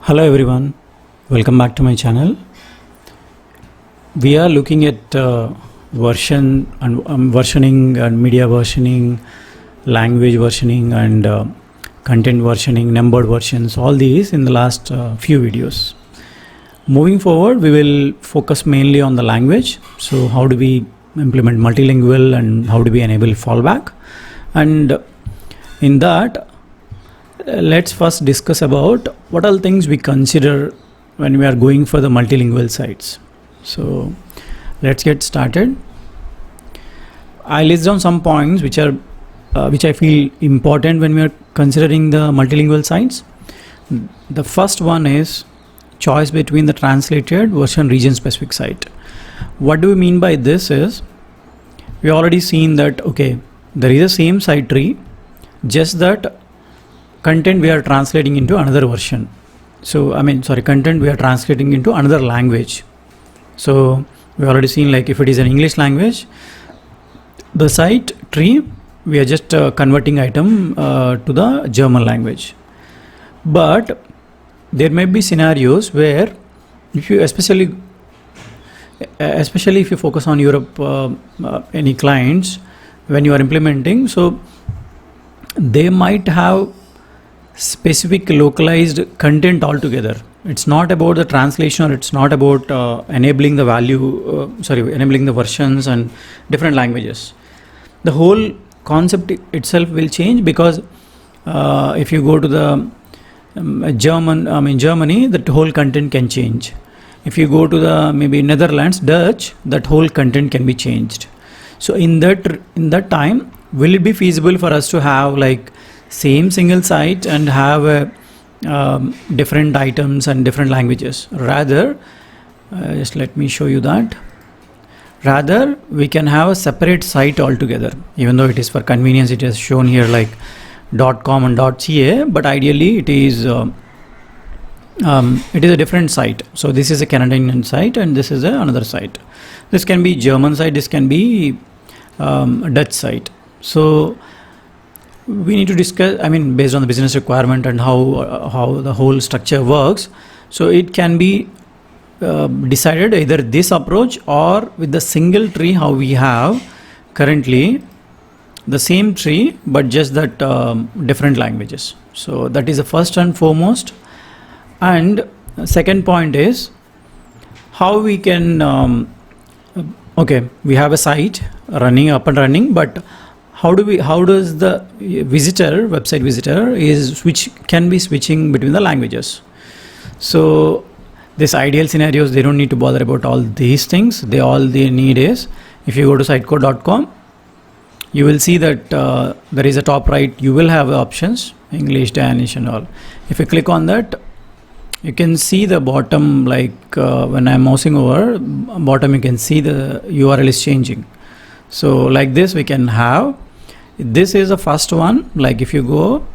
Hello everyone, welcome back to my channel. We are looking at versioning and media versioning, language versioning and content versioning, numbered versions, all these in the last few videos. Moving forward, we will focus mainly on the language. So how do we implement multilingual and how do we enable fallback? And in that, let's first discuss about what all things we consider when we are going for the multilingual sites. So let's get started. I list down some points which I feel important when we are considering the multilingual sites. The first one is choice between the translated versus region specific site. What do we mean by this is we already seen that okay, there is a same site tree, just that content we are translating into another version. Content we are translating into another language. So we already seen, like, if it is an English language, the site tree we are just converting item to the German language. But there may be scenarios where if you especially if you focus on Europe, any clients when you are implementing, so they might have specific localized content altogether. It's not about the translation, or it's not about enabling the enabling the versions and different languages. The whole concept itself will change, because if you go to the Germany, that whole content can change. If you go to the maybe Netherlands, Dutch, that whole content can be changed. So in that time, will it be feasible for us to have like same single site and have different items and different languages? Rather, just let me show you that. Rather, we can have a separate site altogether. Even though it is for convenience, it is shown here like .com and .ca, but ideally it is a different site. So this is a Canadian site and this is another site. This can be German site, this can be Dutch site. So we need to discuss, based on the business requirement and how the whole structure works. So it can be decided either this approach or with the single tree how we have currently, the same tree but just that different languages. So that is the first and foremost. And second point is how we can we have a site up and running, but how does the website visitor can be switching between the languages? So this ideal scenarios, they don't need to bother about all these things. They need is, if you go to sitecore.com, you will see that there is a top right, you will have options, English, Danish and all. If you click on that, you can see the bottom, like when I'm mousing over bottom, you can see the URL is changing. So like this we can have. This is the first one. Like if you go,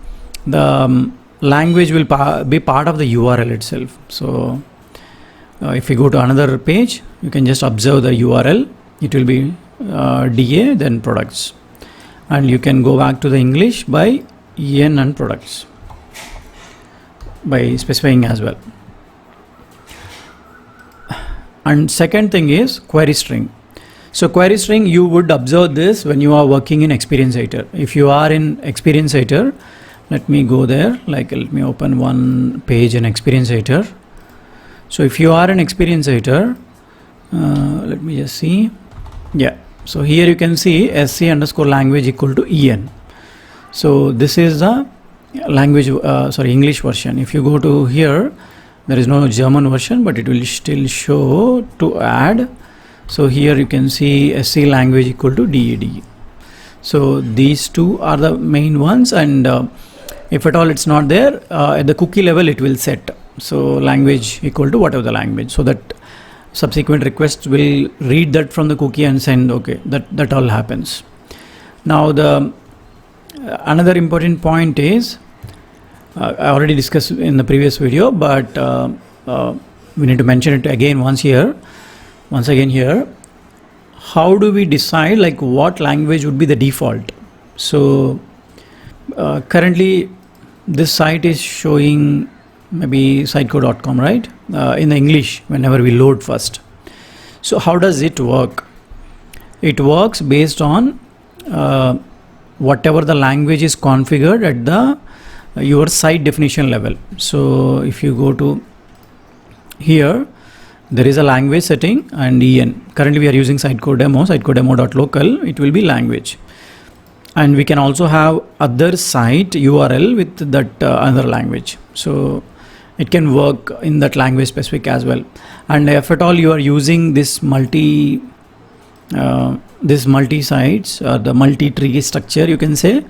the language will be part of the URL itself. So if you go to another page, you can just observe the URL. It will be DA, then products. And you can go back to the English by EN and products by specifying as well. And second thing is query string. So query string, you would observe this when you are working in Experience Editor. If you are in Experience Editor, let me go there, let me open one page in Experience Editor. So if you are in Experience Editor, let me just see. Yeah. So here you can see sc_language equal to en. So this is the English version. If you go to here, there is no German version, but it will still show to add. So here you can see sc_language equal to DED. So these two are the main ones, and if at all it's not there, at the cookie level it will set. So language equal to whatever the language, so that subsequent requests will read that from the cookie and send. Okay, that all happens. Now the another important point is, I already discussed in the previous video, but we need to mention it again once again here. How do we decide like what language would be the default? So currently this site is showing maybe sitecore.com, right? In the English, whenever we load first. So how does it work? It works based on whatever the language is configured at the your site definition level. So if you go to here, there is a language setting and en. Currently we are using Sitecore demo, sitecore-demo.local. It will be language, and we can also have other site URL with that other language. So it can work in that language specific as well. And if at all you are using this multi sites or the multi-tree structure, you can say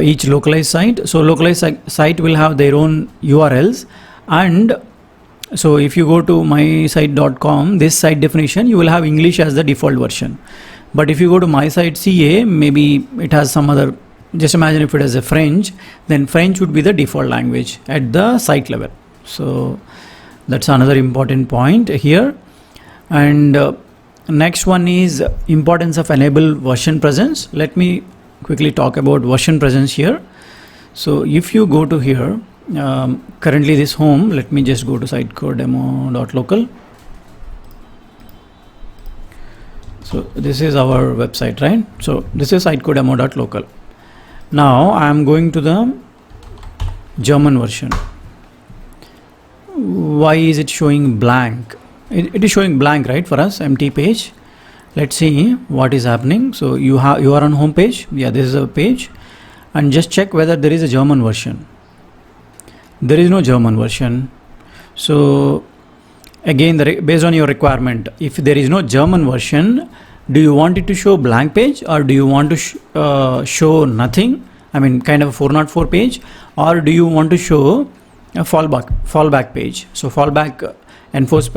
each localized site. So localized site will have their own URLs, and so if you go to mysite.com, this site definition, you will have English as the default version. But if you go to my site CA, maybe it has some other, just imagine if it has a French, then French would be the default language at the site level. So that's another important point here. And next one is importance of enable version presence. Let me quickly talk about version presence here. So if you go to here, currently this home, let me just go to sitecore-demo.local. So this is our website, right? So this is sitecore-demo.local. Now I am going to the German version. Why is it showing blank? It is showing blank, right, for us, empty page. Let's see what is happening. So you are on home page. Yeah, this is a page, and just check whether there is a German version. There is no German version. So again, based on your requirement, if there is no German version, do you want it to show blank page, or do you want to show nothing? I mean, kind of a 404 page, or do you want to show a fallback page? So fallback, enforce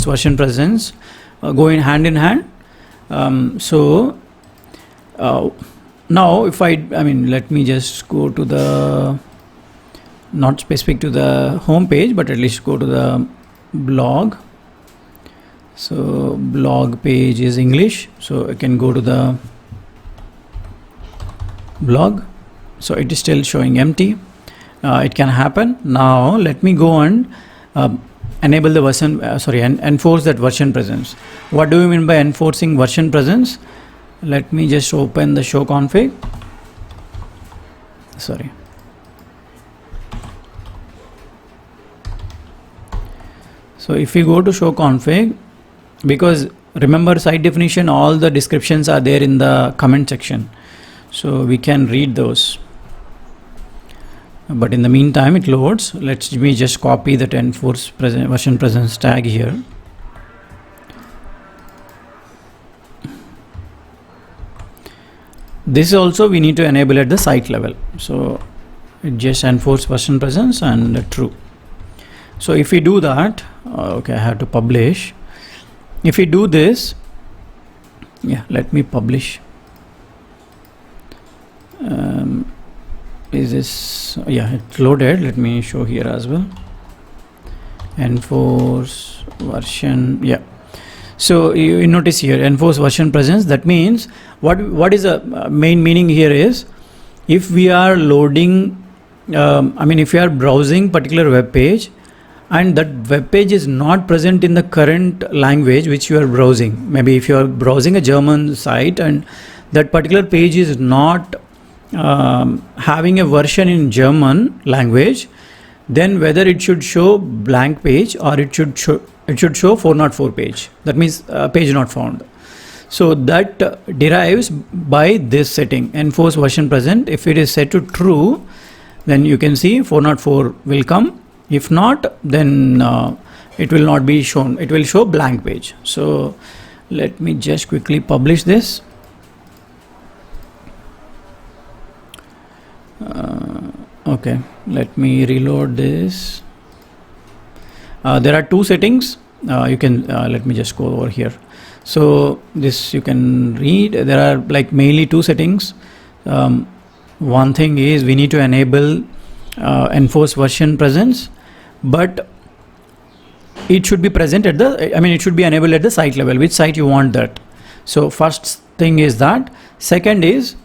version presence, go in hand. Now if I mean, let me just go to the, not specific to the home page, but at least go to the blog. So blog page is English, so I can go to the blog. So it is still showing empty. It can happen. Now let me go and enable the version, enforce that version presence. What do you mean by enforcing version presence? Let me just open the show config. Sorry. So if you go to show config, because remember site definition, all the descriptions are there in the comment section, so we can read those. But in the meantime it loads. Let me just copy that enforce version presence tag here. This also we need to enable at the site level. So it just enforce version presence and true. So if we do that, okay, I have to publish. If we do this, yeah, let me publish. Is this, yeah, it's loaded. Let me show here as well. Enforce version, yeah. So you notice here enforce version presence. That means what is the main meaning here is, if we are loading, if you are browsing particular web page, and that web page is not present in the current language which you are browsing. Maybe if you are browsing a German site and that particular page is not having a version in German language, then whether it should show blank page or it should show 404 page. That means page not found. So that derives by this setting, enforce version present. If it is set to true, then you can see 404 will come. If not, then it will not be shown. It will show blank page. So let me just quickly publish this. Okay, let me reload this. There are two settings. You can let me just go over here. So this you can read. There are like mainly two settings. One thing is we need to enable enforce version presence, but it should be present at the, it should be enabled at the site level, which site you want that. So first thing is that. Second is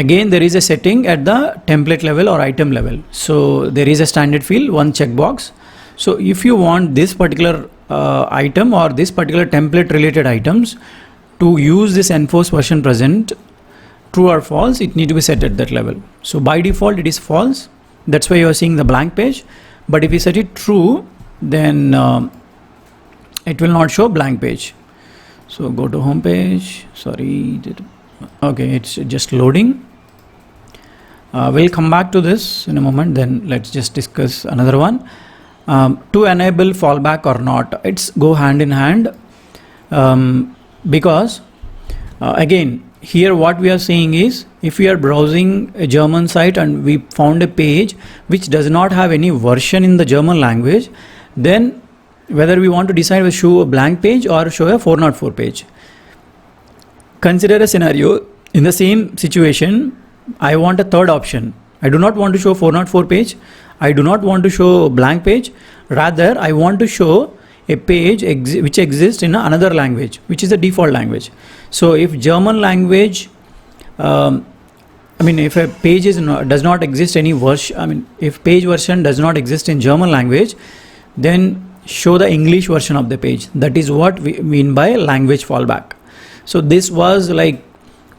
again there is a setting at the template level or item level. So there is a standard field, one checkbox. So if you want this particular item or this particular template related items to use this enforce version present, true or false, it need to be set at that level. So by default it is false. That's why you are seeing the blank page. But if you set it true, then it will not show blank page. So go to home page. Sorry. Okay, it's just loading. We'll come back to this in a moment. Then let's just discuss another one. To enable fallback or not, it's go hand in hand, because again here what we are saying is, if we are browsing a German site and we found a page which does not have any version in the German language, then whether we want to decide to show a blank page or show a 404 page. Consider a scenario. In the same situation, I want a third option. I do not want to show 404 page. I do not want to show blank page. Rather, I want to show a page which exists in another language, which is the default language. So if German language, if a page does not exist any version, if page version does not exist in German language, then show the English version of the page. That is what we mean by language fallback. So this was like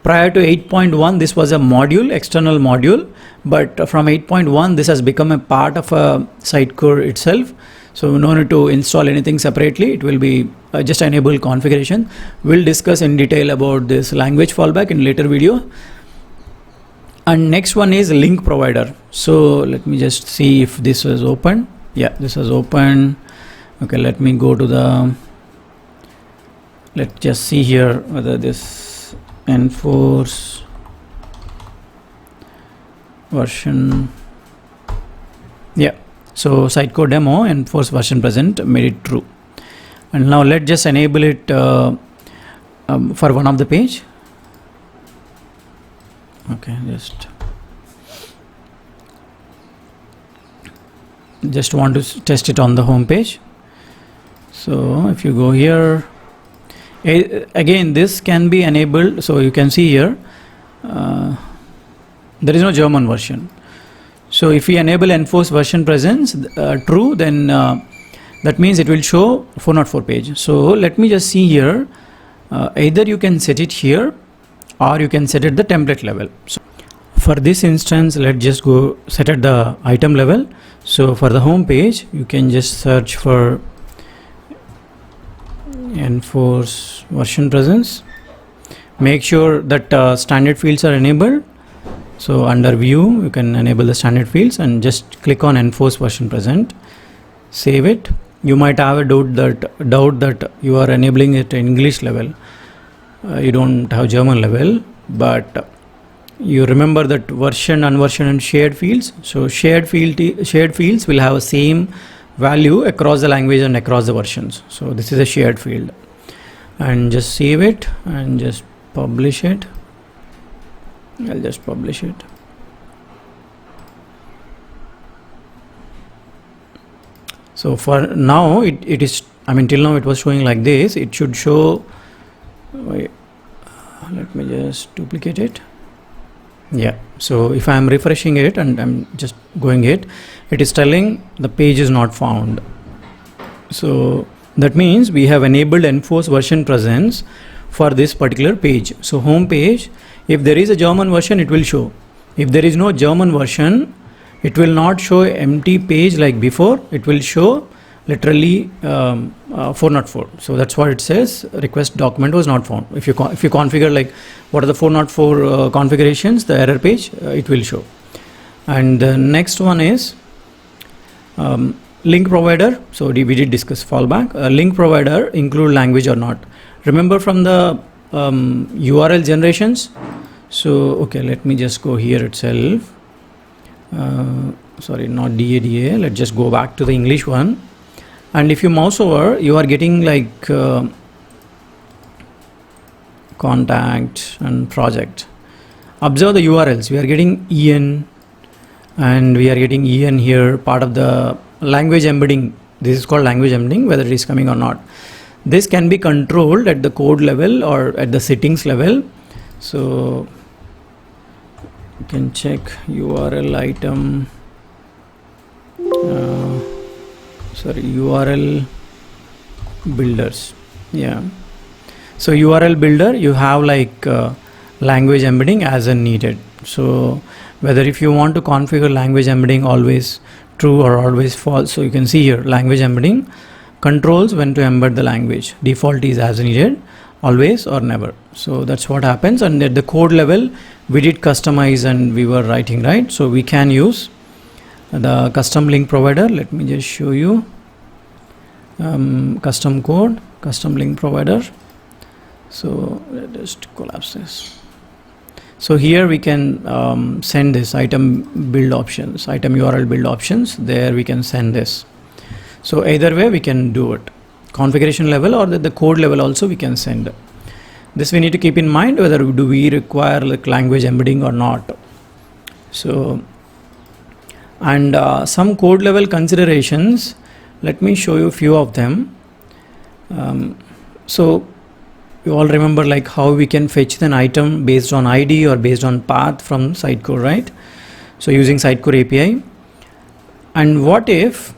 prior to 8.1, this was a module, external module, but from 8.1, this has become a part of a Sitecore itself. So no need to install anything separately. It will be just enable configuration. We'll discuss in detail about this language fallback in later video. And next one is link provider. So let me just see if this was open. Yeah, this was open. Okay, let me go to the, let's just see here whether this enforce version. Yeah. So Sitecore demo enforce version present made it true. And now let's just enable it for one of the page. Okay, just want to test it on the home page. So if you go here, again this can be enabled. So you can see here there is no German version. So if we enable enforce version presence true, then that means it will show 404 page. So let me just see here, either you can set it here or you can set it the template level. So for this instance, let's just go set at the item level. So for the home page, you can just search for enforce version presence. Make sure that standard fields are enabled. So under view, you can enable the standard fields and just click on enforce version present. Save it. You might have a doubt that you are enabling it in English level. You don't have German level, but you remember that version, unversion and shared fields. So shared fields will have the same value across the language and across the versions. So this is a shared field. And just save it and just publish it. I'll just publish it. So for now it is, till now it was showing like this. It should show, wait, let me just duplicate it. Yeah, so if I am refreshing it and I'm just going it is telling the page is not found. So that means we have enabled enforce version presence for this particular page. So home page, if there is a German version, it will show. If there is no German version, it will not show empty page like before. It will show literally 404. So that's what it says. Request document was not found. If you configure like what are the 404 configurations, the error page it will show. And the next one is link provider. So we did discuss fallback. Link provider include language or not. Remember from the URL generations. So okay, let me just go here itself. Sorry, not DADA. Let's just go back to the English one. And if you mouse over, you are getting like contact and project. Observe the URLs. We are getting EN and we are getting EN here, part of the language embedding. This is called language embedding, whether it is coming or not. This can be controlled at the code level or at the settings level. So can check URL item, URL builders. Yeah, so URL builder, you have like language embedding as and needed. So whether if you want to configure language embedding always true or always false, so you can see here language embedding controls when to embed the language. Default is as needed, always or never. So that's what happens. And at the code level we did customize and we were writing, right? So we can use the custom link provider. Let me just show you custom code, custom link provider. So let's just collapse this. So here we can send this item build options, item URL build options. There we can send this. So either way we can do it, configuration level or the code level also we can send. This we need to keep in mind, whether do we require like language embedding or not. So and some code level considerations, let me show you a few of them. So you all remember like how we can fetch an item based on ID or based on path from Sitecore, right? So using Sitecore API. And what if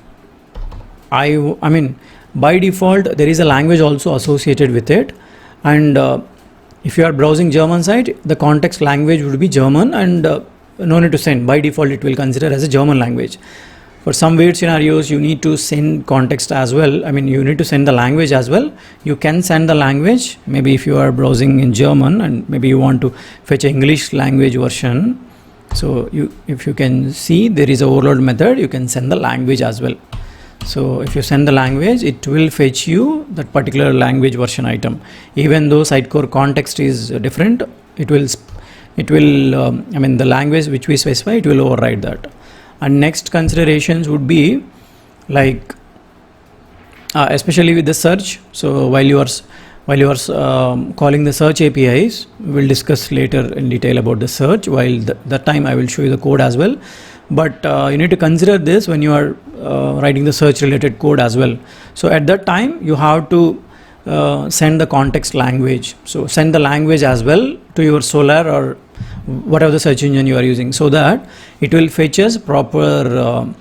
I mean by default there is a language also associated with it, and if you are browsing German site, the context language would be German, and no need to send. By default it will consider as a German language. For some weird scenarios you need to send context as well. I mean you need to send the language as well. You can send the language, maybe if you are browsing in German and maybe you want to fetch English language version. So if you can see, there is a overload method, you can send the language as well. So if you send the language, it will fetch you that particular language version item. Even though Sitecore context is different, it will I mean the language which we specify, it will override that. And next considerations would be like especially with the search. So while you are calling the search APIs, we will discuss later in detail about the search. While that time I will show you the code as well. But you need to consider this when you are writing the search related code as well. So at that time you have to send the context language. So send the language as well to your Solr or whatever the search engine you are using, so that it will fetch us proper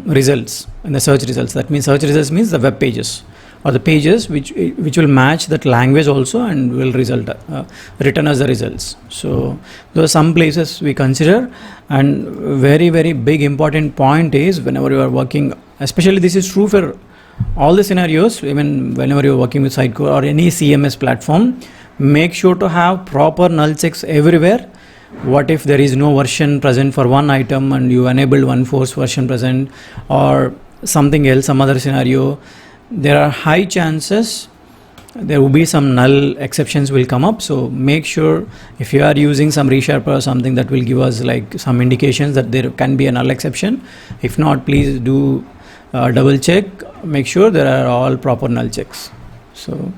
results in the search results. That means search results means the web pages or the pages which will match that language also and will return us the results. So those are some places we consider. And very big important point is whenever you are working, especially this is true for all the scenarios, even whenever you are working with Sitecore or any CMS platform, make sure to have proper null checks everywhere. What if there is no version present for one item and you enable one force version present or something else, some other scenario? There are high chances there will be some null exceptions will come up. So make sure if you are using some resharper or something, that will give us like some indications that there can be a null exception. If not, please do double check, make sure there are all proper null checks. So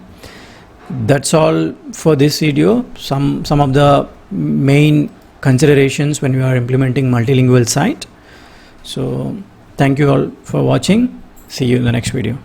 that's all for this video. Some of the main considerations when we are implementing multilingual site. So thank you all for watching. See you in the next video.